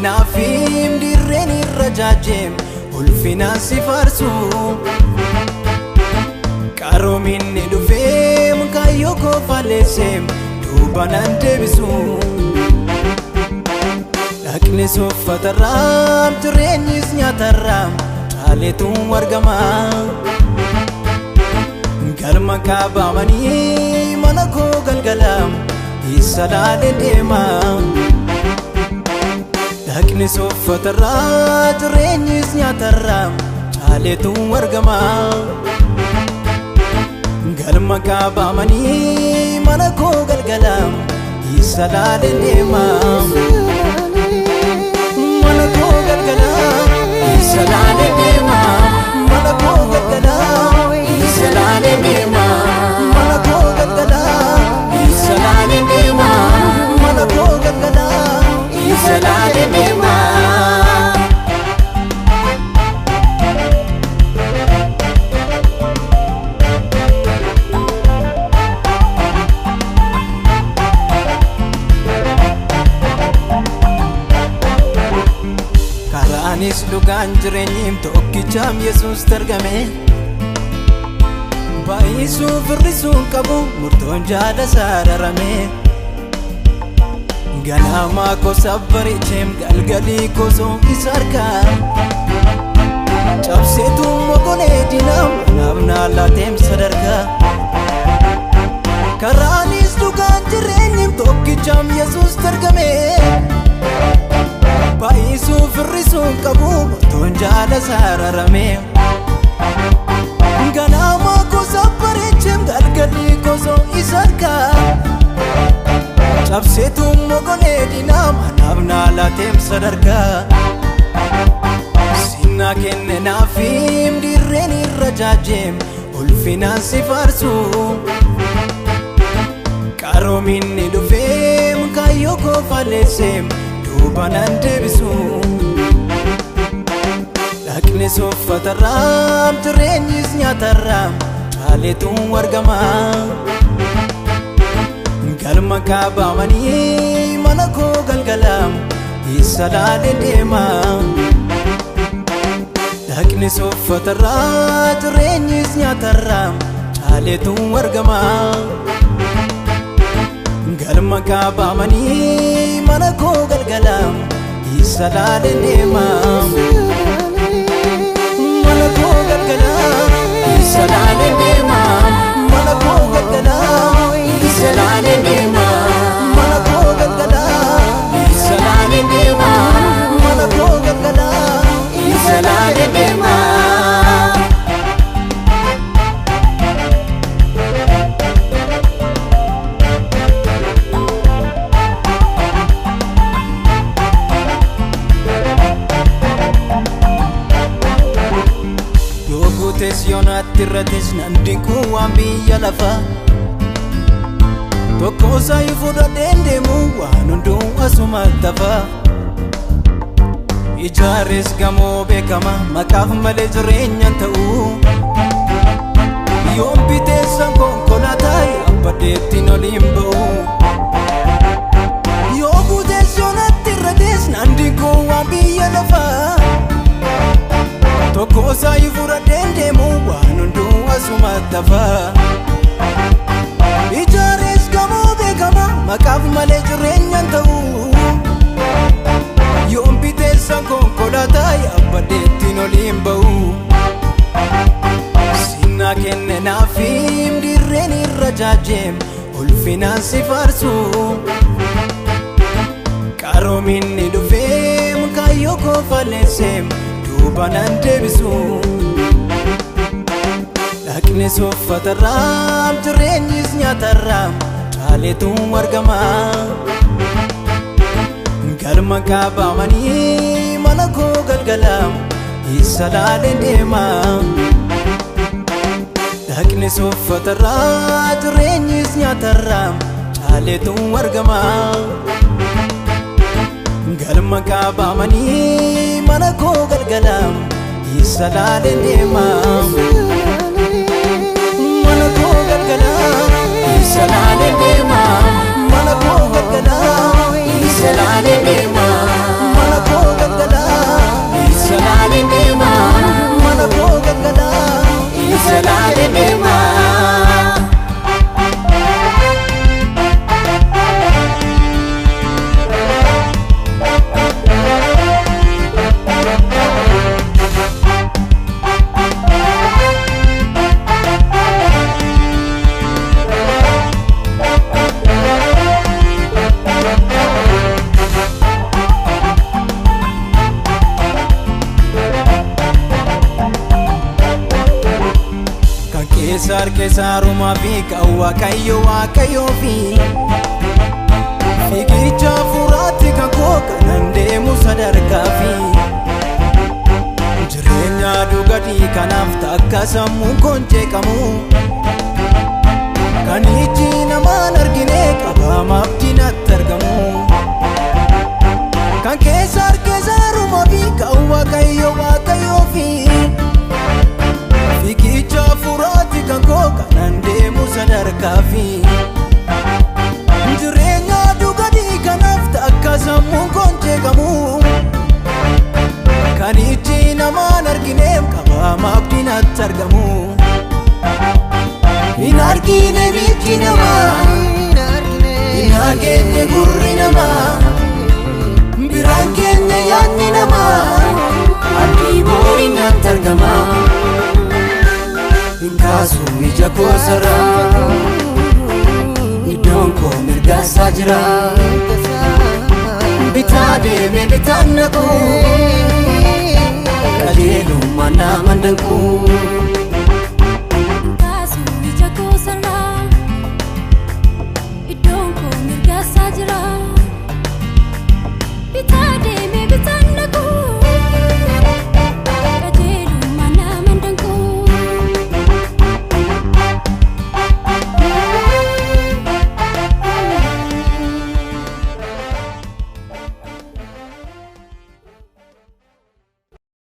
naafim dirreen irra jaajem ulfinaan si faarsu qaroominni dhufeem kaayyoo koo falleesseem duubanaan deebisu dhaqni soffatarraam jireenyis nyaatarraam caaleetuun argama galma kaabamanii mana koo galgalaam isa laalee deema dhaqni soffatarraa jireenyis nyaatarraam caaleetuun argama galma kaabamanii mana koo galgalaam isa laalee deema mana koo galgalaam isa laalee deema mana koo galgalaam isa laalee deema mana koo galgalaam isa laalee deema mana koo galgalaam isa laalee deema karaanis dhugaan jireenyiim tokkichaam Yesuus argame baay'isuuf hir'isuun qabu murtoon jaala saararame ganamaa koo sabbaricheem galgalii kosoo isa argaa cabseetuun mogolee diinaam naaf naalaateem sadarkaa karaanis dhugaan jireenyiim tokkichaam Yesuus argame baay'isuuf hir'isuun qabu murtoon jaala saararame ganamaa koo sabbaricheem galgalii kosoo isa argaa cabseetuun mogolee diinaam naaf naalaateem sadarkaa sinnaa kenne naafim dirreen irra jaajem ulfinaan si faarsu qaroominni dhufeem kaayyoo koo falleesseem duubanaan deebisu dhaqni soffatarraam jireenyis nyaatarraam caaleetuun argama galma kaabamanii mana koo galgalaam isa laalee deema dhaqni soffatarraa jireenyis nyaatarraam caaleetuun argama galma kaabamanii mana koo galgalaam isa laalee deema mana koo galgalaam isa laalee deema mana koo galgalaam isa laalee deema mana koo galgalaam isa laalee deema mana koo galgalaam isa laalee deema yoo guutes yoonaatti irratis nandikuu waan biyya lafaa tokkosaa fudhadheen deemu waan hunduu asuma tafa ijaares gamoo beekama maqaaf malee jireenyaan ta'u yoon biteessan konkolaataa yaabbadeettiin oliin ba'u yoo guutes yoonaatti irratis nandikuu waan biyya lafaa tokkosaa fudhadheen deemu waan hunduu asuma tafa ijaares gamoo beekama maqaaf malee jireenyaan ta'u yoon biteessan konkolaataa yaabbadeettiin oliin ba'u sinnaa kenne naafim dirreen irra jaajem ulfinaan si faarsu qaroominni dhufeem kaayyoo koo falleesseem duubanaan deebisu dhaqni soffatarraam jireenyis nyaatarraam caaleetuun argama galma kaabamanii mana koo galgalaam isa laalee deema dhaqni soffatarraa jireenyis nyaatarraam caaleetuun argama galma kaabamanii mana koo galgalaam isa laalee deema mana koo galgalaam isa laalee deema mana koo galgalaam isa laalee deema mana koo keessa Roma fi Waaqayyo Waaqayyo fi fiigicha furaatti kan koo kanan deemu sadarkaa fi jireenya dhugaadhii kanaaf takka sammuun koon jeeqamu kan iji namaan argine qabaama abdiin atti argamu kan keessa Roma fi Waaqayyo Waaqayyo fi fiigicha furaatti kan koo kanan deemu sadarkaa fi jireenya dhugaadhii kanaaf takka sammuun koon jeeqamu kan iji namaan argine qabaama abdiin atti argamu hin argine miilli namaa hin argine gurri namaa biraan keenya yaadni namaa abdii booriin atti argama hin kaasu ija koo sarara iddoon koo mirgaasaa jira bitaa deeme bitaan naqu qajeelummaan naaman danqu